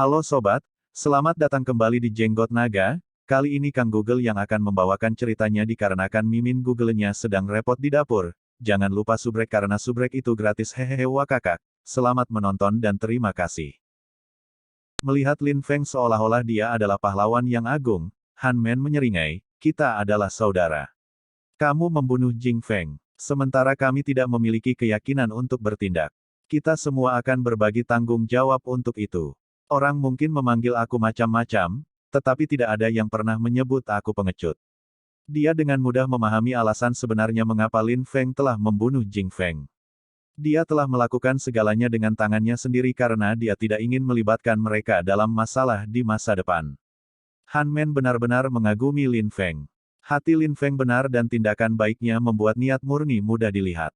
Halo sobat, selamat datang kembali di Jenggot Naga. Kali ini Kang Google yang akan membawakan ceritanya dikarenakan Mimin Google-nya sedang repot di dapur. Jangan lupa subrek karena subrek itu gratis hehehe wakakak. Selamat menonton dan terima kasih. Melihat Lin Feng seolah-olah dia adalah pahlawan yang agung, Han Men menyeringai, kita adalah saudara. Kamu membunuh Jing Feng, sementara kami tidak memiliki keyakinan untuk bertindak. Kita semua akan berbagi tanggung jawab untuk itu. Orang mungkin memanggil aku macam-macam, tetapi tidak ada yang pernah menyebut aku pengecut. Dia dengan mudah memahami alasan sebenarnya mengapa Lin Feng telah membunuh Jing Feng. Dia telah melakukan segalanya dengan tangannya sendiri karena dia tidak ingin melibatkan mereka dalam masalah di masa depan. Han Men benar-benar mengagumi Lin Feng. Hati Lin Feng benar dan tindakan baiknya membuat niat murni mudah dilihat.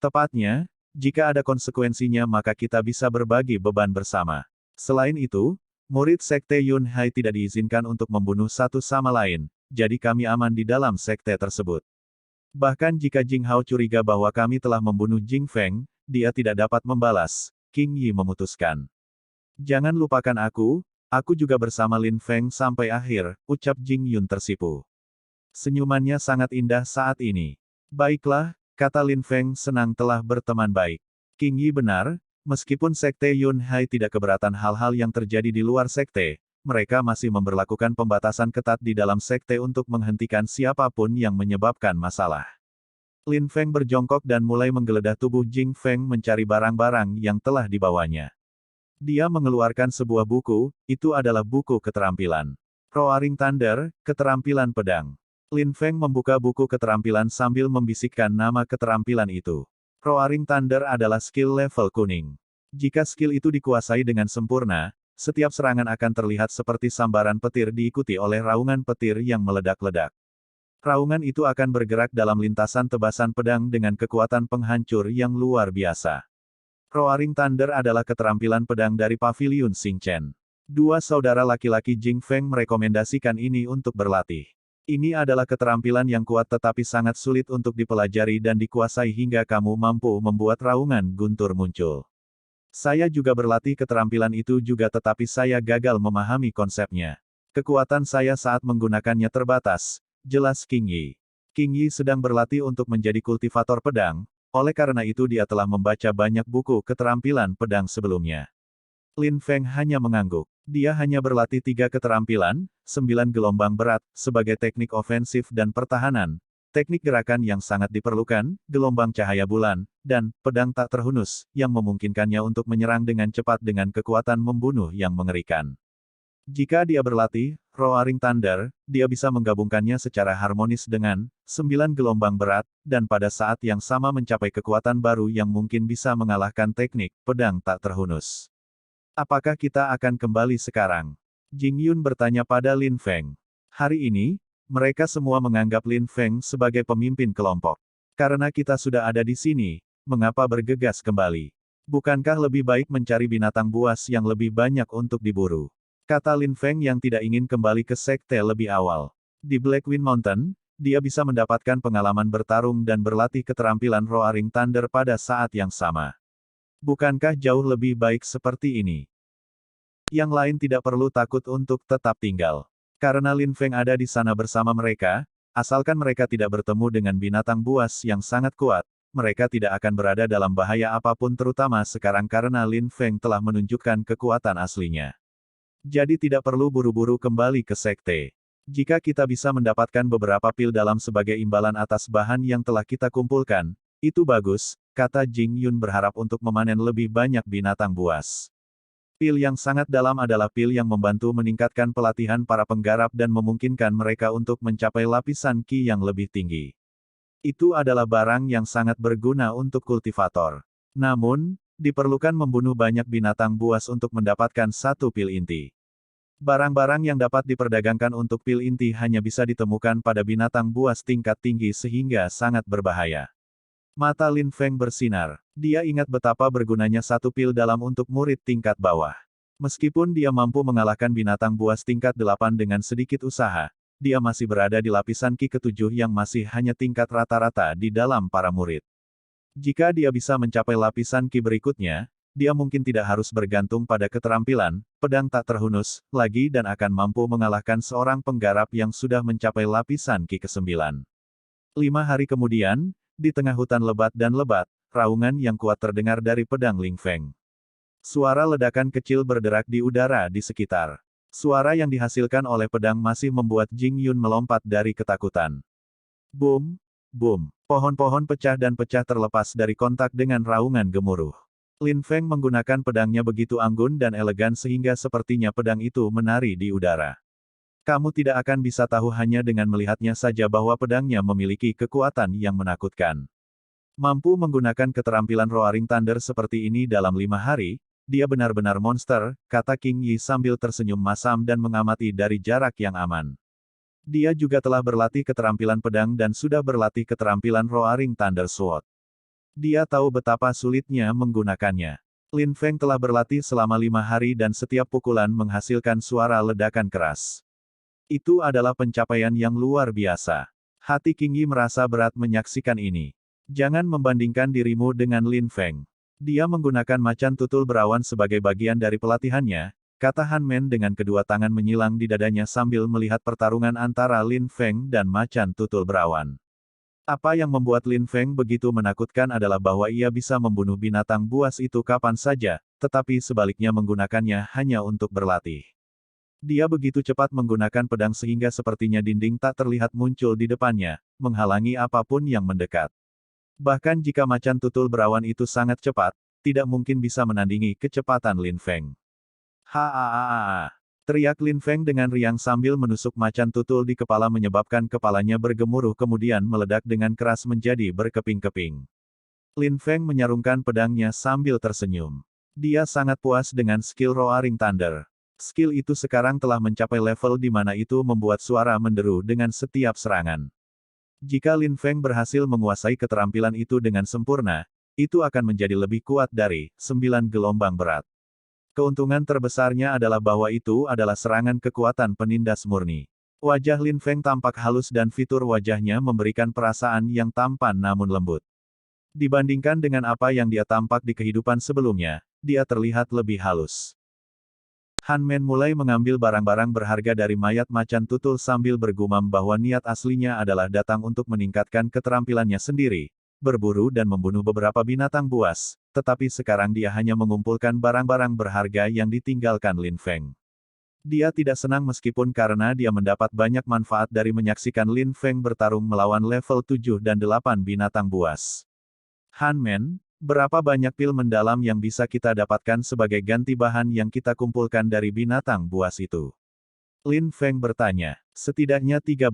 Tepatnya, jika ada konsekuensinya maka kita bisa berbagi beban bersama. Selain itu, murid Sekte Yun Hai tidak diizinkan untuk membunuh satu sama lain, jadi kami aman di dalam sekte tersebut. Bahkan jika Jing Hao curiga bahwa kami telah membunuh Jing Feng, dia tidak dapat membalas, King Yi memutuskan. Jangan lupakan aku juga bersama Lin Feng sampai akhir, ucap Jing Yun tersipu. Senyumannya sangat indah saat ini. Baiklah, kata Lin Feng senang telah berteman baik. King Yi benar. Meskipun Sekte Yun Hai tidak keberatan hal-hal yang terjadi di luar sekte, mereka masih memberlakukan pembatasan ketat di dalam sekte untuk menghentikan siapapun yang menyebabkan masalah. Lin Feng berjongkok dan mulai menggeledah tubuh Jing Feng mencari barang-barang yang telah dibawanya. Dia mengeluarkan sebuah buku, itu adalah buku keterampilan. Roaring Thunder, keterampilan pedang. Lin Feng membuka buku keterampilan sambil membisikkan nama keterampilan itu. Roaring Thunder adalah skill level kuning. Jika skill itu dikuasai dengan sempurna, setiap serangan akan terlihat seperti sambaran petir diikuti oleh raungan petir yang meledak-ledak. Raungan itu akan bergerak dalam lintasan tebasan pedang dengan kekuatan penghancur yang luar biasa. Roaring Thunder adalah keterampilan pedang dari Paviliun Xingchen. Dua saudara laki-laki Jing Feng merekomendasikan ini untuk berlatih. Ini adalah keterampilan yang kuat tetapi sangat sulit untuk dipelajari dan dikuasai hingga kamu mampu membuat raungan guntur muncul. Saya juga berlatih keterampilan itu juga tetapi saya gagal memahami konsepnya. Kekuatan saya saat menggunakannya terbatas, jelas King Yi. King Yi sedang berlatih untuk menjadi kultivator pedang, oleh karena itu dia telah membaca banyak buku keterampilan pedang sebelumnya. Lin Feng hanya mengangguk. Dia hanya berlatih 3 keterampilan, 9 gelombang berat, sebagai teknik ofensif dan pertahanan, teknik gerakan yang sangat diperlukan, gelombang cahaya bulan, dan pedang tak terhunus, yang memungkinkannya untuk menyerang dengan cepat dengan kekuatan membunuh yang mengerikan. Jika dia berlatih, Roaring Thunder, dia bisa menggabungkannya secara harmonis dengan 9 gelombang berat, dan pada saat yang sama mencapai kekuatan baru yang mungkin bisa mengalahkan teknik pedang tak terhunus. Apakah kita akan kembali sekarang? Jing Yun bertanya pada Lin Feng. Hari ini, mereka semua menganggap Lin Feng sebagai pemimpin kelompok. Karena kita sudah ada di sini, mengapa bergegas kembali? Bukankah lebih baik mencari binatang buas yang lebih banyak untuk diburu? Kata Lin Feng yang tidak ingin kembali ke sekte lebih awal. Di Black Wind Mountain, dia bisa mendapatkan pengalaman bertarung dan berlatih keterampilan Roaring Thunder pada saat yang sama. Bukankah jauh lebih baik seperti ini? Yang lain tidak perlu takut untuk tetap tinggal. Karena Lin Feng ada di sana bersama mereka, asalkan mereka tidak bertemu dengan binatang buas yang sangat kuat, mereka tidak akan berada dalam bahaya apapun terutama sekarang karena Lin Feng telah menunjukkan kekuatan aslinya. Jadi tidak perlu buru-buru kembali ke sekte. Jika kita bisa mendapatkan beberapa pil dalam sebagai imbalan atas bahan yang telah kita kumpulkan, itu bagus, kata Jing Yun berharap untuk memanen lebih banyak binatang buas. Pil yang sangat dalam adalah pil yang membantu meningkatkan pelatihan para penggarap dan memungkinkan mereka untuk mencapai lapisan Qi yang lebih tinggi. Itu adalah barang yang sangat berguna untuk kultivator. Namun, diperlukan membunuh banyak binatang buas untuk mendapatkan satu pil inti. Barang-barang yang dapat diperdagangkan untuk pil inti hanya bisa ditemukan pada binatang buas tingkat tinggi sehingga sangat berbahaya. Mata Lin Feng bersinar. Dia ingat betapa bergunanya satu pil dalam untuk murid tingkat bawah. Meskipun dia mampu mengalahkan binatang buas tingkat 8 dengan sedikit usaha, dia masih berada di lapisan Qi ke-7 yang masih hanya tingkat rata-rata di dalam para murid. Jika dia bisa mencapai lapisan Qi berikutnya, dia mungkin tidak harus bergantung pada keterampilan, pedang tak terhunus, lagi dan akan mampu mengalahkan seorang penggarap yang sudah mencapai lapisan Ki ke-9. 5 hari kemudian, di tengah hutan lebat dan lebat, raungan yang kuat terdengar dari pedang Ling Feng. Suara ledakan kecil berderak di udara di sekitar. Suara yang dihasilkan oleh pedang masih membuat Jing Yun melompat dari ketakutan. Boom, boom. Pohon-pohon pecah dan pecah terlepas dari kontak dengan raungan gemuruh. Lin Feng menggunakan pedangnya begitu anggun dan elegan sehingga sepertinya pedang itu menari di udara. Kamu tidak akan bisa tahu hanya dengan melihatnya saja bahwa pedangnya memiliki kekuatan yang menakutkan. Mampu menggunakan keterampilan Roaring Thunder seperti ini dalam 5 hari, dia benar-benar monster, kata King Yi sambil tersenyum masam dan mengamati dari jarak yang aman. Dia juga telah berlatih keterampilan pedang dan sudah berlatih keterampilan Roaring Thunder Sword. Dia tahu betapa sulitnya menggunakannya. Lin Feng telah berlatih selama 5 hari dan setiap pukulan menghasilkan suara ledakan keras. Itu adalah pencapaian yang luar biasa. Hati King Yi merasa berat menyaksikan ini. Jangan membandingkan dirimu dengan Lin Feng. Dia menggunakan macan tutul berawan sebagai bagian dari pelatihannya, kata Han Men dengan kedua tangan menyilang di dadanya sambil melihat pertarungan antara Lin Feng dan macan tutul berawan. Apa yang membuat Lin Feng begitu menakutkan adalah bahwa ia bisa membunuh binatang buas itu kapan saja, tetapi sebaliknya menggunakannya hanya untuk berlatih. Dia begitu cepat menggunakan pedang sehingga sepertinya dinding tak terlihat muncul di depannya, menghalangi apapun yang mendekat. Bahkan jika macan tutul berawan itu sangat cepat, tidak mungkin bisa menandingi kecepatan Lin Feng. Haa! Teriak Lin Feng dengan riang sambil menusuk macan tutul di kepala menyebabkan kepalanya bergemuruh kemudian meledak dengan keras menjadi berkeping-keping. Lin Feng menyarungkan pedangnya sambil tersenyum. Dia sangat puas dengan skill Roaring Thunder. Skill itu sekarang telah mencapai level di mana itu membuat suara menderu dengan setiap serangan. Jika Lin Feng berhasil menguasai keterampilan itu dengan sempurna, itu akan menjadi lebih kuat dari 9 gelombang berat. Keuntungan terbesarnya adalah bahwa itu adalah serangan kekuatan penindas murni. Wajah Lin Feng tampak halus dan fitur wajahnya memberikan perasaan yang tampan namun lembut. Dibandingkan dengan apa yang dia tampak di kehidupan sebelumnya, dia terlihat lebih halus. Han Men mulai mengambil barang-barang berharga dari mayat macan tutul sambil bergumam bahwa niat aslinya adalah datang untuk meningkatkan keterampilannya sendiri, berburu dan membunuh beberapa binatang buas, tetapi sekarang dia hanya mengumpulkan barang-barang berharga yang ditinggalkan Lin Feng. Dia tidak senang meskipun karena dia mendapat banyak manfaat dari menyaksikan Lin Feng bertarung melawan level 7 dan 8 binatang buas. Han Men, berapa banyak pil mendalam yang bisa kita dapatkan sebagai ganti bahan yang kita kumpulkan dari binatang buas itu? Lin Feng bertanya. Setidaknya 13,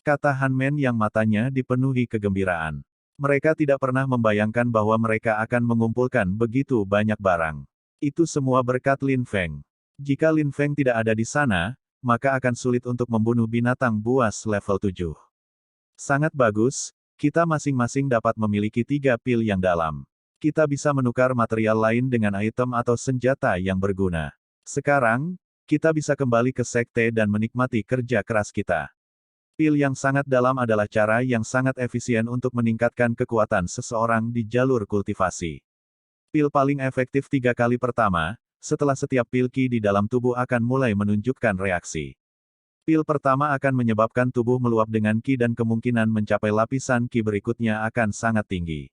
kata Han Men yang matanya dipenuhi kegembiraan. Mereka tidak pernah membayangkan bahwa mereka akan mengumpulkan begitu banyak barang. Itu semua berkat Lin Feng. Jika Lin Feng tidak ada di sana, maka akan sulit untuk membunuh binatang buas level 7. Sangat bagus, kita masing-masing dapat memiliki 3 pil yang dalam. Kita bisa menukar material lain dengan item atau senjata yang berguna. Sekarang, kita bisa kembali ke sekte dan menikmati kerja keras kita. Pil yang sangat dalam adalah cara yang sangat efisien untuk meningkatkan kekuatan seseorang di jalur kultivasi. Pil paling efektif 3 kali pertama, setelah setiap pil Ki di dalam tubuh akan mulai menunjukkan reaksi. Pil pertama akan menyebabkan tubuh meluap dengan Ki dan kemungkinan mencapai lapisan Ki berikutnya akan sangat tinggi.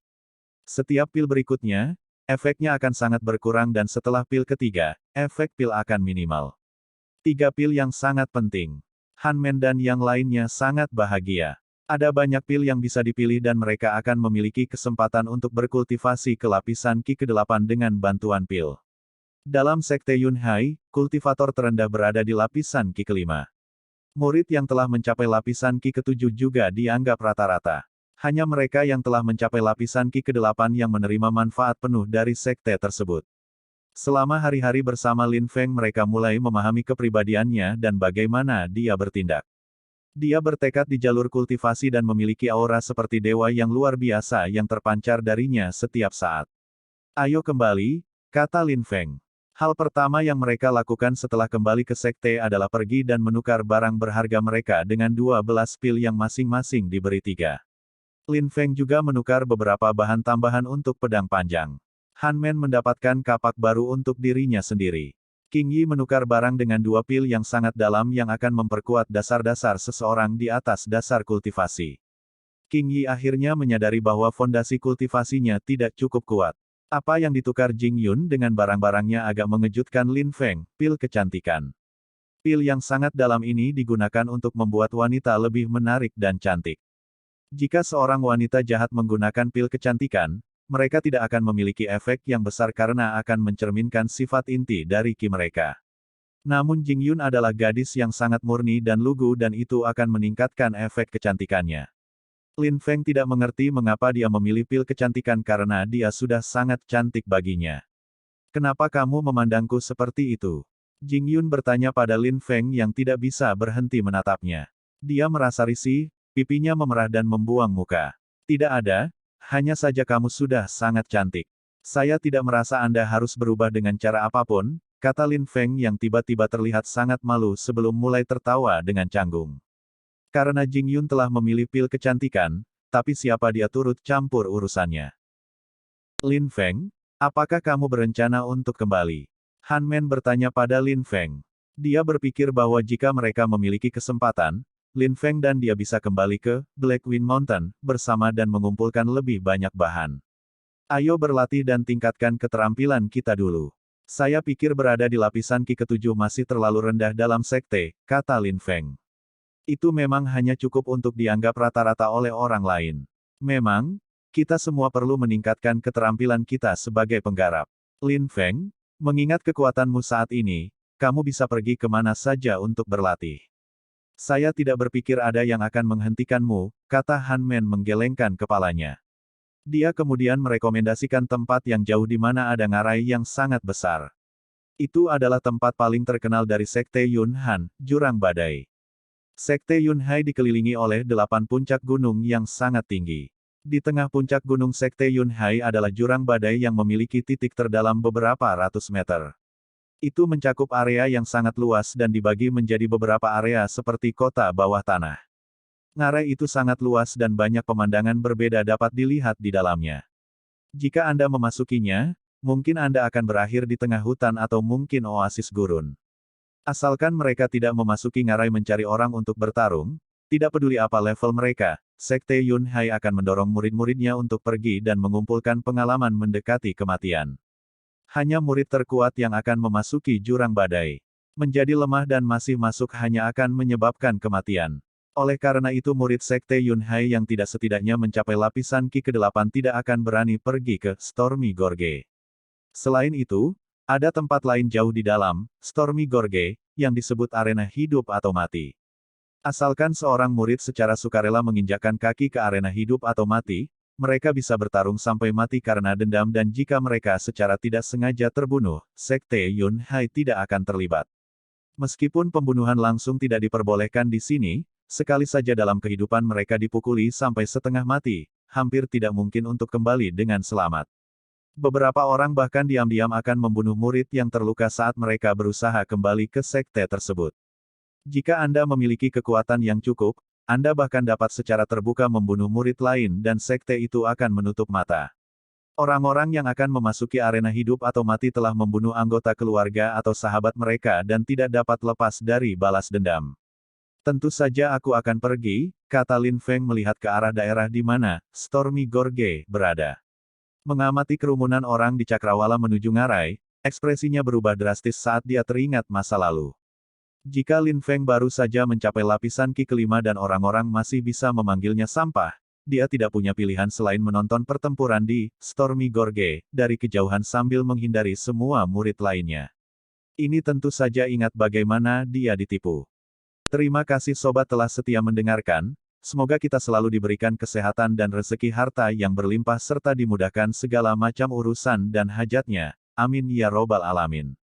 Setiap pil berikutnya, efeknya akan sangat berkurang dan setelah pil ketiga, efek pil akan minimal. 3 pil yang sangat penting. Han Men dan yang lainnya sangat bahagia. Ada banyak pil yang bisa dipilih dan mereka akan memiliki kesempatan untuk berkultivasi ke lapisan Ki ke-8 dengan bantuan pil. Dalam Sekte Yunhai, kultivator terendah berada di lapisan Ki ke-5. Murid yang telah mencapai lapisan Ki ke-7 juga dianggap rata-rata. Hanya mereka yang telah mencapai lapisan Ki ke-8 yang menerima manfaat penuh dari sekte tersebut. Selama hari-hari bersama Lin Feng mereka mulai memahami kepribadiannya dan bagaimana dia bertindak. Dia bertekad di jalur kultivasi dan memiliki aura seperti dewa yang luar biasa yang terpancar darinya setiap saat. Ayo kembali, kata Lin Feng. Hal pertama yang mereka lakukan setelah kembali ke sekte adalah pergi dan menukar barang berharga mereka dengan 12 pil yang masing-masing diberi 3. Lin Feng juga menukar beberapa bahan tambahan untuk pedang panjang. Han Men mendapatkan kapak baru untuk dirinya sendiri. King Yi menukar barang dengan 2 pil yang sangat dalam yang akan memperkuat dasar-dasar seseorang di atas dasar kultivasi. King Yi akhirnya menyadari bahwa fondasi kultivasinya tidak cukup kuat. Apa yang ditukar Jing Yun dengan barang-barangnya agak mengejutkan Lin Feng, pil kecantikan. Pil yang sangat dalam ini digunakan untuk membuat wanita lebih menarik dan cantik. Jika seorang wanita jahat menggunakan pil kecantikan, mereka tidak akan memiliki efek yang besar karena akan mencerminkan sifat inti dari Qi mereka. Namun Jing Yun adalah gadis yang sangat murni dan lugu dan itu akan meningkatkan efek kecantikannya. Lin Feng tidak mengerti mengapa dia memilih pil kecantikan karena dia sudah sangat cantik baginya. Kenapa kamu memandangku seperti itu? Jing Yun bertanya pada Lin Feng yang tidak bisa berhenti menatapnya. Dia merasa risih, pipinya memerah dan membuang muka. Tidak ada, hanya saja kamu sudah sangat cantik. Saya tidak merasa Anda harus berubah dengan cara apapun, kata Lin Feng yang tiba-tiba terlihat sangat malu sebelum mulai tertawa dengan canggung. Karena Jing Yun telah memilih pil kecantikan, tapi siapa dia turut campur urusannya. Lin Feng, apakah kamu berencana untuk kembali? Han Men bertanya pada Lin Feng. Dia berpikir bahwa jika mereka memiliki kesempatan, Lin Feng dan dia bisa kembali ke Black Wind Mountain bersama dan mengumpulkan lebih banyak bahan. Ayo berlatih dan tingkatkan keterampilan kita dulu. Saya pikir berada di lapisan Qi ke-7 masih terlalu rendah dalam sekte, kata Lin Feng. Itu memang hanya cukup untuk dianggap rata-rata oleh orang lain. Memang, kita semua perlu meningkatkan keterampilan kita sebagai penggarap. Lin Feng, mengingat kekuatanmu saat ini, kamu bisa pergi kemana saja untuk berlatih. Saya tidak berpikir ada yang akan menghentikanmu, kata Han Men menggelengkan kepalanya. Dia kemudian merekomendasikan tempat yang jauh di mana ada ngarai yang sangat besar. Itu adalah tempat paling terkenal dari Sekte Yun Han, Jurang Badai. Sekte Yun Hai dikelilingi oleh 8 puncak gunung yang sangat tinggi. Di tengah puncak gunung Sekte Yun Hai adalah jurang badai yang memiliki titik terdalam beberapa ratus meter. Itu mencakup area yang sangat luas dan dibagi menjadi beberapa area seperti kota bawah tanah. Ngarai itu sangat luas dan banyak pemandangan berbeda dapat dilihat di dalamnya. Jika Anda memasukinya, mungkin Anda akan berakhir di tengah hutan atau mungkin oasis gurun. Asalkan mereka tidak memasuki ngarai mencari orang untuk bertarung, tidak peduli apa level mereka, Sekte Yun Hai akan mendorong murid-muridnya untuk pergi dan mengumpulkan pengalaman mendekati kematian. Hanya murid terkuat yang akan memasuki jurang badai. Menjadi lemah dan masih masuk hanya akan menyebabkan kematian. Oleh karena itu murid Sekte Yun Hai yang tidak setidaknya mencapai lapisan Qi ke-8 tidak akan berani pergi ke Stormy Gorge. Selain itu, ada tempat lain jauh di dalam, Stormy Gorge, yang disebut arena hidup atau mati. Asalkan seorang murid secara sukarela menginjakkan kaki ke arena hidup atau mati, mereka bisa bertarung sampai mati karena dendam dan jika mereka secara tidak sengaja terbunuh, Sekte Yun Hai tidak akan terlibat. Meskipun pembunuhan langsung tidak diperbolehkan di sini, sekali saja dalam kehidupan mereka dipukuli sampai setengah mati, hampir tidak mungkin untuk kembali dengan selamat. Beberapa orang bahkan diam-diam akan membunuh murid yang terluka saat mereka berusaha kembali ke sekte tersebut. Jika Anda memiliki kekuatan yang cukup, Anda bahkan dapat secara terbuka membunuh murid lain dan sekte itu akan menutup mata. Orang-orang yang akan memasuki arena hidup atau mati telah membunuh anggota keluarga atau sahabat mereka dan tidak dapat lepas dari balas dendam. Tentu saja aku akan pergi, kata Lin Feng melihat ke arah daerah di mana Stormy Gorge berada. Mengamati kerumunan orang di cakrawala menuju ngarai, ekspresinya berubah drastis saat dia teringat masa lalu. Jika Lin Feng baru saja mencapai lapisan Qi ke-5 dan orang-orang masih bisa memanggilnya sampah, dia tidak punya pilihan selain menonton pertempuran di Stormy Gorge dari kejauhan sambil menghindari semua murid lainnya. Ini tentu saja ingat bagaimana dia ditipu. Terima kasih sobat telah setia mendengarkan, semoga kita selalu diberikan kesehatan dan rezeki harta yang berlimpah serta dimudahkan segala macam urusan dan hajatnya. Amin ya robbal alamin.